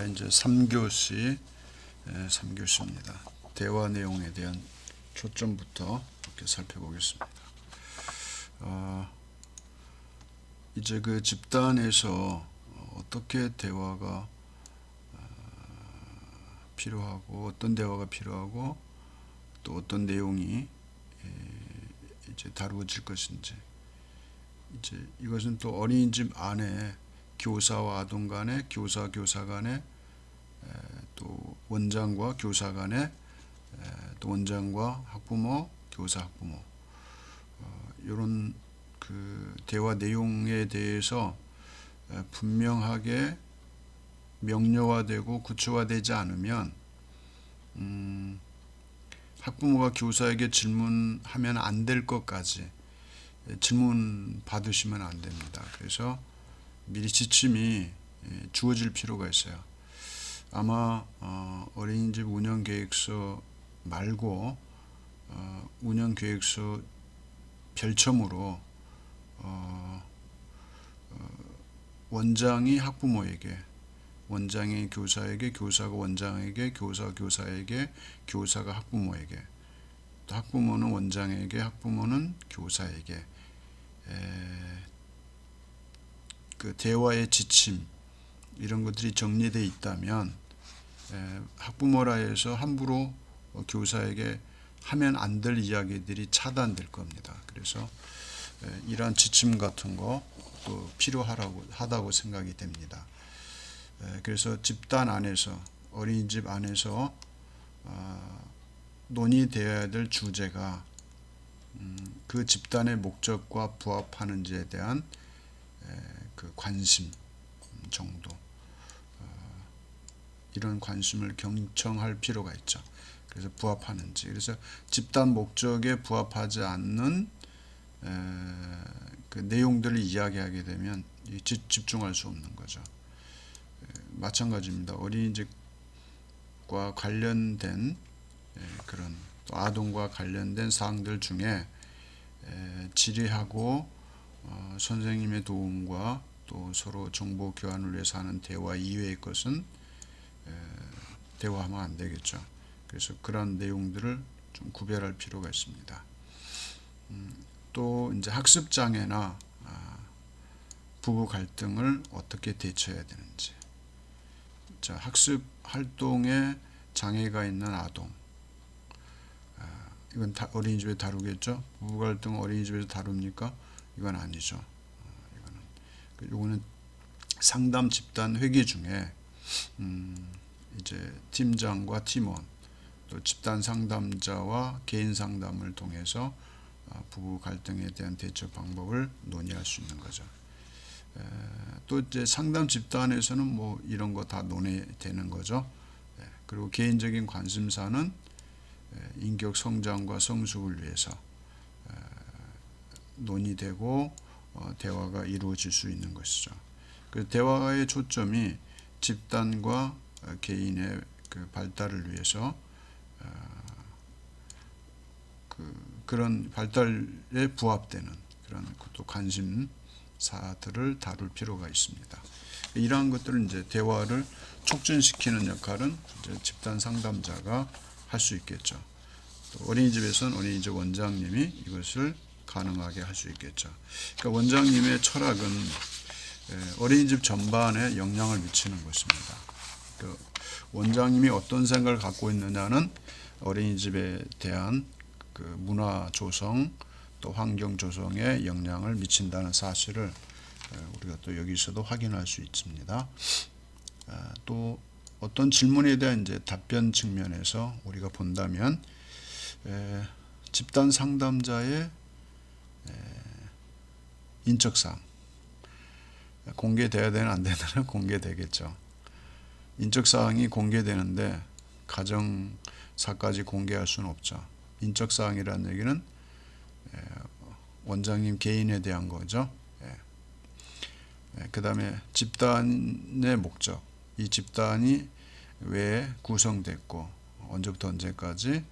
이제 3교시 3교시입니다. 대화 내용에 대한 초점부터 이렇게 살펴보겠습니다. 이제 그 집단에서 어떻게 대화가 필요하고 어떤 대화가 필요하고 또 어떤 내용이 이제 다루어질 것인지, 이제 이것은 또 어린이집 안에 교사와 아동 간에, 교사 간에, 또 원장과 교사 간에, 또 원장과 학부모, 교사 학부모, 이런 그 대화 내용에 대해서 분명하게 명료화되고 구체화되지 않으면 학부모가 교사에게 질문하면 안 될 것까지 질문 받으시면 안 됩니다. 그래서 미리 지침이 주어질 필요가 있어요. 아마 어린이집 운영계획서 말고 운영계획서 별첨으로 원장이 학부모에게, 원장이 교사에게, 교사가 원장에게, 교사가 교사에게, 교사가 학부모에게, 또 학부모는 원장에게, 학부모는 교사에게 그 대화의 지침 이런 것들이 정리되어 있다면 학부모라 해서 함부로 교사에게 하면 안 될 이야기들이 차단될 겁니다. 그래서 이러한 지침 같은 것도 필요하다고 생각이 됩니다. 그래서 집단 안에서, 어린이집 안에서 논의되어야 될 주제가 그 집단의 목적과 부합하는지에 대한 그 관심 정도, 이런 관심을 경청할 필요가 있죠. 그래서 부합하는지, 그래서 집단 목적에 부합하지 않는 그 내용들을 이야기하게 되면 집중할 수 없는 거죠. 마찬가지입니다. 어린이집과 관련된 그런 또 아동과 관련된 사항들 중에 질의하고 선생님의 도움과 또 서로 정보 교환을 위해서 하는 대화 이외의 것은 대화하면 안 되겠죠. 그래서 그런 내용들을 좀 구별할 필요가 있습니다. 또 이제 학습 장애나 부부 갈등을 어떻게 대처해야 되는지. 자, 학습 활동에 장애가 있는 아동. 이건 어린이집에 다루겠죠. 부부 갈등 어린이집에서 다룹니까? 이건 아니죠. 이거는 상담 집단 회기 중에 이제 팀장과 팀원, 또 집단 상담자와 개인 상담을 통해서 부부 갈등에 대한 대처 방법을 논의할 수 있는 거죠. 또 이제 상담 집단에서는 뭐 이런 거 다 논의되는 거죠. 그리고 개인적인 관심사는 인격 성장과 성숙을 위해서 논의되고 대화가 이루어질 수 있는 것이죠. 그 대화의 초점이 집단과 개인의 그 발달을 위해서 그런 발달에 부합되는 그런 또 관심사들을 다룰 필요가 있습니다. 이러한 것들은 이제 대화를 촉진시키는 역할은 이제 집단 상담자가 할 수 있겠죠. 또 어린이집에서는 어린이집 원장님이 이것을 가능하게 할 수 있겠죠. 그러니까 원장님의 철학은 어린이집 전반에 영향을 미치는 것입니다. 그 원장님이 어떤 생각을 갖고 있느냐는 어린이집에 대한 그 문화 조성 또 환경 조성에 영향을 미친다는 사실을 우리가 또 여기서도 확인할 수 있습니다. 또 어떤 질문에 대한 이제 답변 측면에서 우리가 본다면 집단 상담자의 인적사항 공개돼야 되나 안 되나 공개되겠죠. 인적사항이 공개되는데 가정사까지 공개할 수는 없죠. 인적사항이라는 얘기는 원장님 개인에 대한 거죠. 그 다음에 집단의 목적, 이 집단이 왜 구성됐고 언제부터 언제까지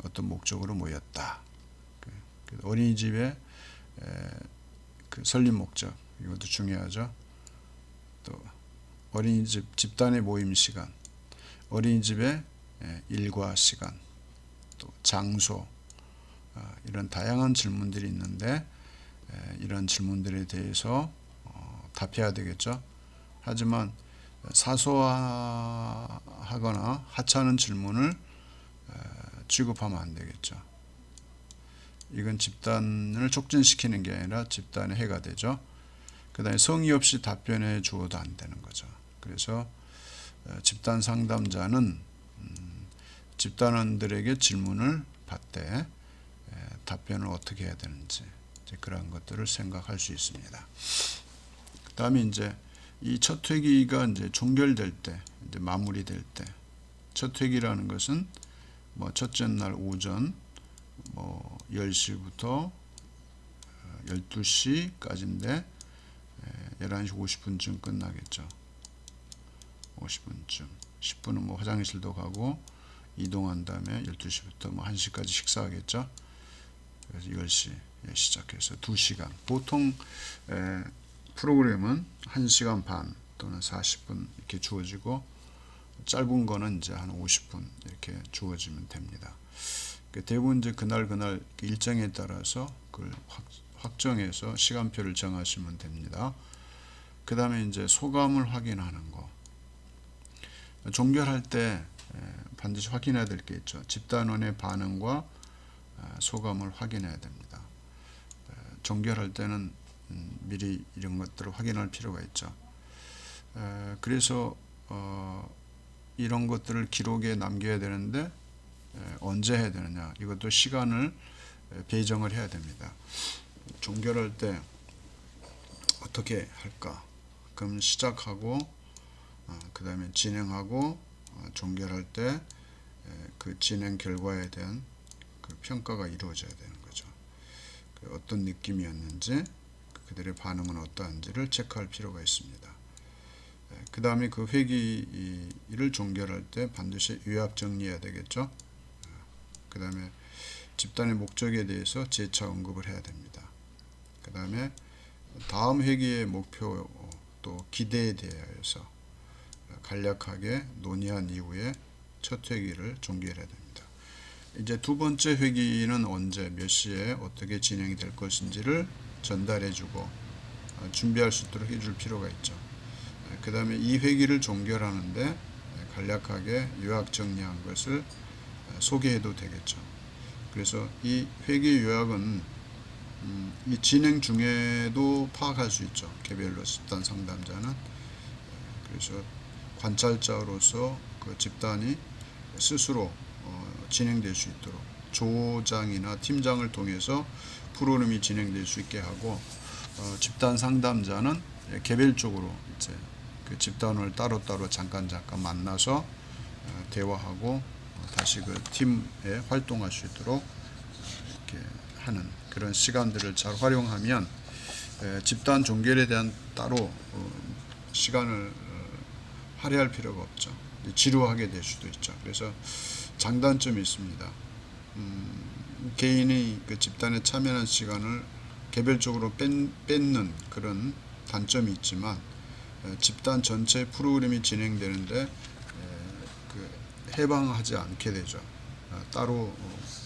어떤 목적으로 모였다. 어린이집의 그 설립 목적, 이것도 중요하죠. 또 어린이집 집단의 모임 시간, 어린이집의 일과 시간, 또 장소, 이런 다양한 질문들이 있는데 이런 질문들에 대해서 답해야 되겠죠. 하지만 사소하거나 하찮은 질문을 취급하면 안 되겠죠. 이건 집단을 촉진시키는 게 아니라 집단의 해가 되죠. 그 다음에 성의 없이 답변해 주어도 안 되는 거죠. 그래서 집단 상담자는 집단원들에게 질문을 받되 답변을 어떻게 해야 되는지 그런 것들을 생각할 수 있습니다. 그 다음에 이제 이 첫 회기가 이제 종결될 때, 이제 마무리될 때, 첫 회기라는 것은 뭐 첫째 날 오전 10시부터 12시까지인데 11시 50분쯤 끝나겠죠. 50분쯤. 10분은 뭐 화장실도 가고 이동한 다음에 12시부터 뭐 1시까지 식사하겠죠. 그래서 10시에 시작해서 2시간. 보통 프로그램은 1시간 반 또는 40분 이렇게 주어지고 짧은 거는 이제 한 50분 이렇게 주어지면 됩니다. 대부분 이제 그날 일정에 따라서 그걸 확정해서 시간표를 정하시면 됩니다. 그 다음에 이제 소감을 확인하는 거. 종결할 때 반드시 확인해야 될 게 있죠. 집단원의 반응과 소감을 확인해야 됩니다. 종결할 때는 미리 이런 것들을 확인할 필요가 있죠. 그래서 이런 것들을 기록에 남겨야 되는데 언제 해야 되느냐, 이것도 시간을 배정을 해야 됩니다. 종결할 때 어떻게 할까? 그럼 시작하고 그 다음에 진행하고 종결할 때 그 진행 결과에 대한 그 평가가 이루어져야 되는 거죠. 어떤 느낌이었는지, 그들의 반응은 어떠한지를 체크할 필요가 있습니다. 그 다음에 그 회기를 종결할 때 반드시 요약 정리해야 되겠죠. 그 다음에 집단의 목적에 대해서 재차 언급을 해야 됩니다. 그 다음에 다음 회기의 목표 또 기대에 대해서 간략하게 논의한 이후에 첫 회기를 종결해야 됩니다. 이제 두 번째 회기는 언제 몇 시에 어떻게 진행이 될 것인지를 전달해주고 준비할 수 있도록 해줄 필요가 있죠. 그 다음에 이 회기를 종결하는데 간략하게 요약 정리한 것을 소개해도 되겠죠. 그래서 이 회기 요약은 이 진행 중에도 파악할 수 있죠. 개별로 집단 상담자는. 그래서 관찰자로서 그 집단이 스스로 진행될 수 있도록 조장이나 팀장을 통해서 프로그램이 진행될 수 있게 하고, 집단 상담자는 개별적으로 이제 그 집단을 따로따로 잠깐 만나서 대화하고 다시 그 팀에 활동할 수 있도록 이렇게 하는 그런 시간들을 잘 활용하면 집단 종결에 대한 따로 시간을 할애할 필요가 없죠. 지루하게 될 수도 있죠. 그래서 장단점이 있습니다. 개인이 그 집단에 참여하는 시간을 개별적으로 뺏는 그런 단점이 있지만 집단 전체 프로그램이 진행되는데 그 해방하지 않게 되죠. 따로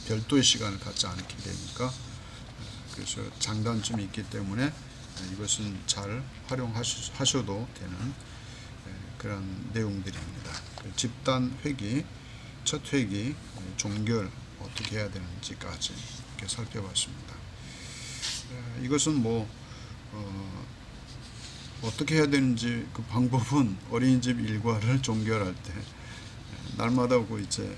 별도의 시간을 갖지 않게 되니까. 그래서 장단점이 있기 때문에 이것은 잘 활용하셔도 되는 그런 내용들입니다. 집단 회기, 첫 회기, 종결 어떻게 해야 되는지까지 이렇게 살펴봤습니다. 이것은 뭐 어떻게 해야 되는지 그 방법은 어린이집 일과를 종결할 때 날마다 오고 이제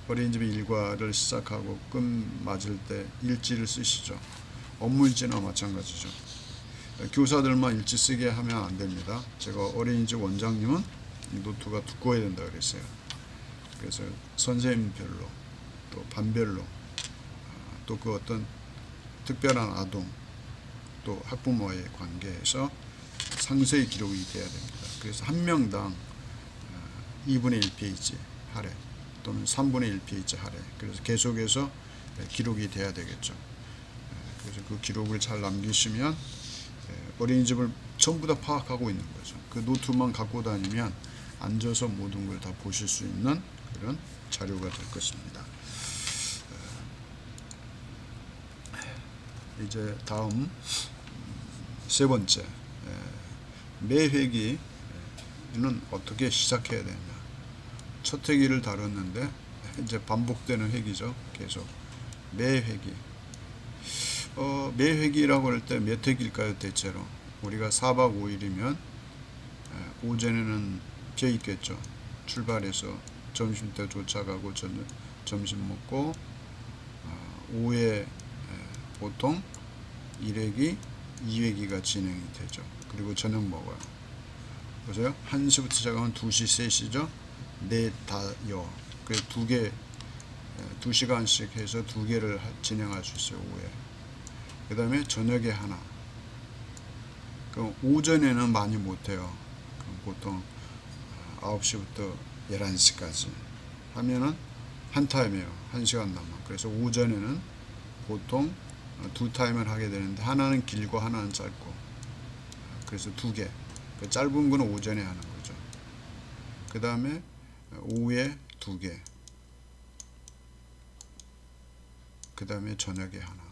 어린이집 일과를 시작하고 끝 맞을 때 일지를 쓰시죠. 업무 일지나 마찬가지죠. 교사들만 일지 쓰게 하면 안 됩니다. 제가 어린이집 원장님은 노트가 두꺼워야 된다 그랬어요. 그래서 선생님별로 또 반별로 또 그 어떤 특별한 아동 또 학부모와의 관계에서 상세히 기록이 돼야 됩니다. 그래서 한 명당 2분의 1페이지 할애 또는 3분의 1페이지 할애, 그래서 계속해서 기록이 돼야 되겠죠. 그래서 그 기록을 잘 남기시면 어린이집을 전부 다 파악하고 있는 거죠. 그 노트만 갖고 다니면 앉아서 모든 걸 다 보실 수 있는 그런 자료가 될 것입니다. 이제 다음 세 번째, 매 회기는 어떻게 시작해야 되냐. 첫 회기를 다뤘는데 이제 반복되는 회기죠. 계속 매 회기. 매 회기라고 할 때 몇 회기일까요? 대체로 우리가 4박 5일이면 오전에는 비어 있겠죠. 출발해서 점심 때 도착하고 점심 먹고 오후에 보통 1회기, 2회기가 진행이 되죠. 그리고 저녁 먹어요. 보세요. 1시부터 시작하면 2시, 3시죠. 넷, 다, 여. 그 2시간씩 해서 2개를 진행할 수 있어요. 오후에. 그 다음에 저녁에 하나. 그럼 오전에는 많이 못해요. 보통 9시부터 11시까지 하면은 한 타임이에요. 1시간 남아. 그래서 오전에는 보통 2타임을 하게 되는데 하나는 길고 하나는 짧고, 그래서 2개. 그 짧은 거는 오전에 하는 거죠. 그 다음에 오후에 2개. 그 다음에 저녁에 하나.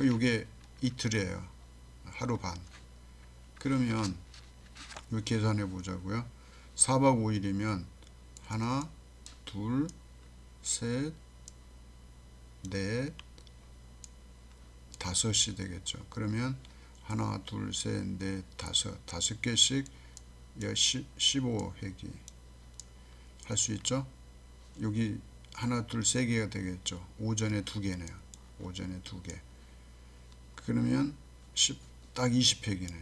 요게 이틀이에요. 하루 반. 그러면 이거 계산해 보자고요. 4박 5일이면 하나, 둘, 셋, 넷, 5이 되겠죠. 그러면 하나, 둘, 셋, 넷, 5 개씩 15회기 할 수 있죠. 여기 하나, 둘, 3개가 되겠죠. 오전에 2개네요. 오전에 2개. 그러면 딱 20회기네.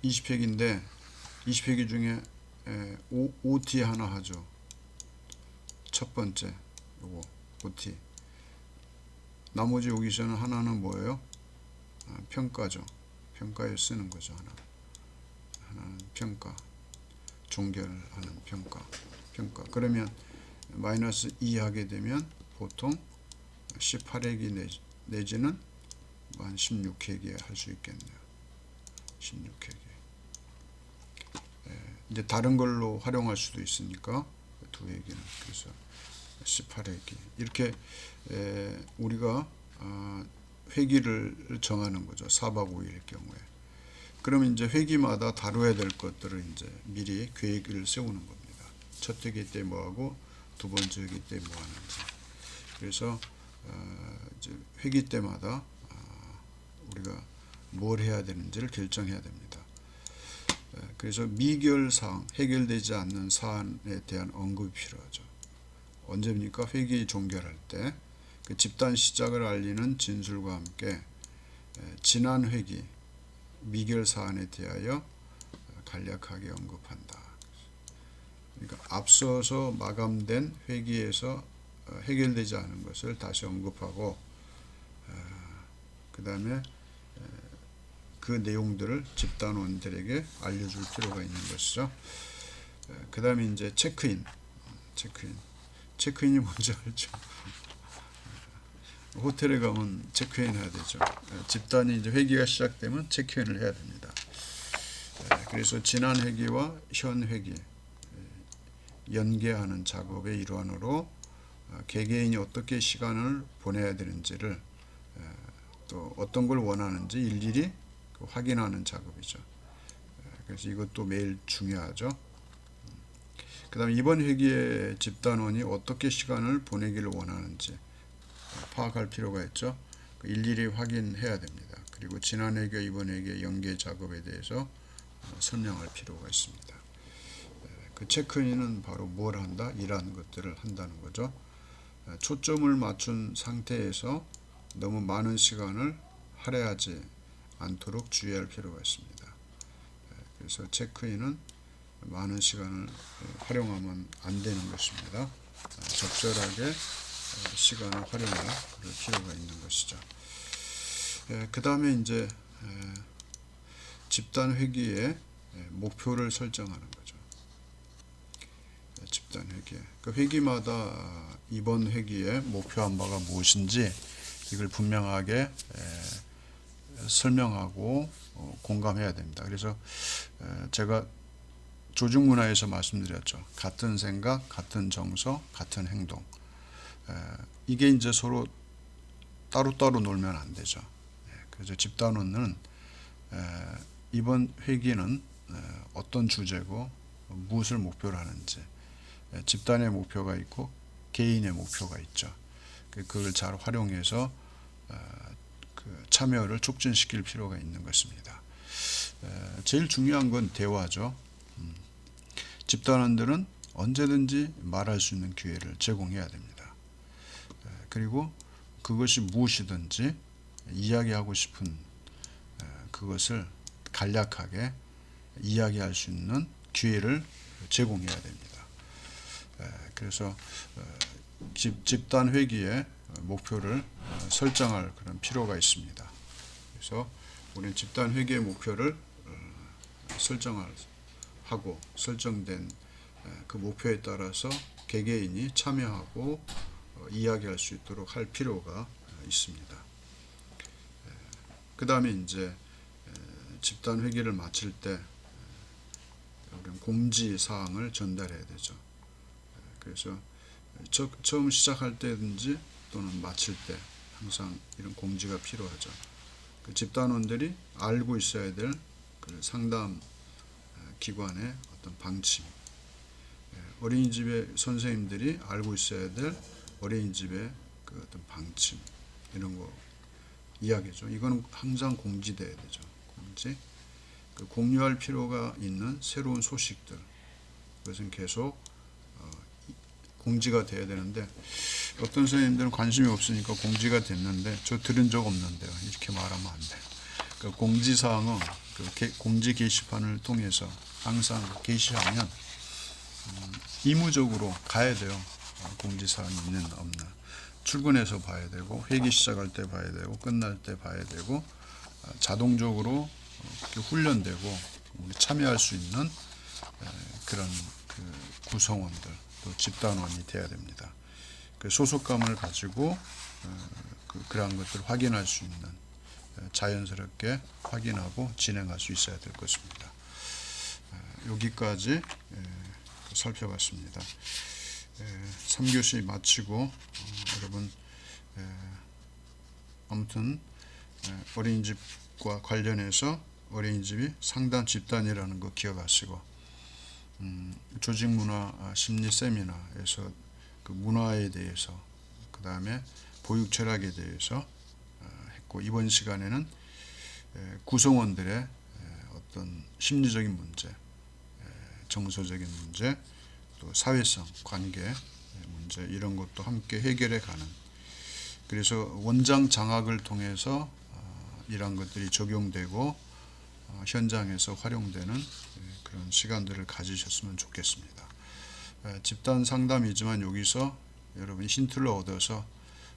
20회기인데 20회기 중에 OT 하나 하죠. 첫 번째 요거 OT. 나머지 여기서는 하나는 뭐예요? 평가죠. 평가에 쓰는 거죠. 하나는 평가. 종결하는 평가. 그러면 마이너스 2 하게 되면 보통 18회기 내지는 한 16회기에 할 수 있겠네요. 16회기. 이제 다른 걸로 활용할 수도 있으니까 2회기는 그래서 18회기 이렇게 우리가 회기를 정하는 거죠. 4박 5일의 경우에. 그러면 이제 회기마다 다뤄야 될 것들을 이제 미리 계획을 세우는 겁니다. 첫 회기 때 뭐하고 두 번째 회기 때 뭐 하는지. 그래서 이제 회기 때마다 우리가 뭘 해야 되는지를 결정해야 됩니다. 그래서 미결사항, 해결되지 않는 사안에 대한 언급이 필요하죠. 언제입니까? 회기 종결할 때 그 집단 시작을 알리는 진술과 함께 지난 회기 미결 사안에 대하여 간략하게 언급한다. 그러니까 앞서서 마감된 회기에서 해결되지 않은 것을 다시 언급하고 그 다음에 그 내용들을 집단원들에게 알려줄 필요가 있는 것이죠. 그 다음에 이제 체크인이 뭔지 알죠? 호텔에 가면 체크인 해야 되죠. 집단이 이제 회기가 시작되면 체크인을 해야 됩니다. 그래서 지난 회기와 현 회기 연계하는 작업의 일환으로 개개인이 어떻게 시간을 보내야 되는지를 또 어떤 걸 원하는지 일일이 확인하는 작업이죠. 그래서 이것도 매일 중요하죠. 그 다음에 이번 회기에 집단원이 어떻게 시간을 보내기를 원하는지 파악할 필요가 있죠. 일일이 확인해야 됩니다. 그리고 지난 회기와 이번 회기의 연계 작업에 대해서 설명할 필요가 있습니다. 그 체크인은 바로 뭘 한다? 이러한 것들을 한다는 거죠. 초점을 맞춘 상태에서 너무 많은 시간을 할애하지 않도록 주의할 필요가 있습니다. 그래서 체크인은 많은 시간을 활용하면 안 되는 것입니다. 적절하게 시간을 활용할 필요가 있는 것이죠. 그 다음에 이제 집단 회기의 목표를 설정하는 거죠. 집단 회기. 그 회기마다 이번 회기에 목표한 바가 무엇인지 이걸 분명하게 설명하고 공감해야 됩니다. 그래서 제가 조직 문화에서 말씀드렸죠. 같은 생각, 같은 정서, 같은 행동. 이게 이제 서로 따로따로 놀면 안 되죠. 그래서 집단원은 이번 회기는 어떤 주제고 무엇을 목표로 하는지, 집단의 목표가 있고 개인의 목표가 있죠. 그걸 잘 활용해서 참여를 촉진시킬 필요가 있는 것입니다. 제일 중요한 건 대화죠. 집단원들은 언제든지 말할 수 있는 기회를 제공해야 됩니다. 그리고 그것이 무엇이든지 이야기하고 싶은 그것을 간략하게 이야기할 수 있는 기회를 제공해야 됩니다. 그래서 집단 회기의 목표를 설정할 그런 필요가 있습니다. 그래서 우리는 집단 회기의 목표를 설정하고 설정된 그 목표에 따라서 개개인이 참여하고 이야기할 수 있도록 할 필요가 있습니다. 그 다음에 이제 집단 회기를 마칠 때 우리는 공지 사항을 전달해야 되죠. 그래서 처음 시작할 때든지 또는 마칠 때 항상 이런 공지가 필요하죠. 그 집단원들이 알고 있어야 될 그 상담 기관의 어떤 방침, 어린이집의 선생님들이 알고 있어야 될 어린이집의 그 어떤 방침, 이런 거 이야기죠. 이거는 항상 공지돼야 되죠. 공지. 그 공유할 필요가 있는 새로운 소식들, 그것은 계속 공지가 돼야 되는데, 어떤 선생님들은 관심이 없으니까 공지가 됐는데 저 들은 적 없는데요, 이렇게 말하면 안 돼요. 그 공지사항은 그 공지 게시판을 통해서 항상 게시하면 의무적으로 가야 돼요. 공지사항이 있는 없나 출근해서 봐야 되고, 회기 시작할 때 봐야 되고, 끝날 때 봐야 되고, 자동적으로 훈련되고 참여할 수 있는 그런 그 구성원들, 또 집단원이 돼야 됩니다. 그 소속감을 가지고 그러한 것들을 확인할 수 있는, 자연스럽게 확인하고 진행할 수 있어야 될 것입니다. 여기까지 살펴봤습니다. 3교시 마치고 여러분 아무튼 어린이집과 관련해서 어린이집이 상담 집단이라는 거 기억하시고, 조직문화 심리 세미나에서 그 문화에 대해서, 그 다음에 보육 철학에 대해서 했고, 이번 시간에는 구성원들의 어떤 심리적인 문제, 정서적인 문제, 또 사회성, 관계 문제, 이런 것도 함께 해결해 가는, 그래서 원장 장학을 통해서 이런 것들이 적용되고 현장에서 활용되는 그런 시간들을 가지셨으면 좋겠습니다. 집단 상담이지만 여기서 여러분이 힌트를 얻어서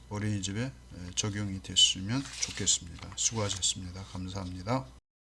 어린이집에 적용이 됐으면 좋겠습니다. 수고하셨습니다. 감사합니다.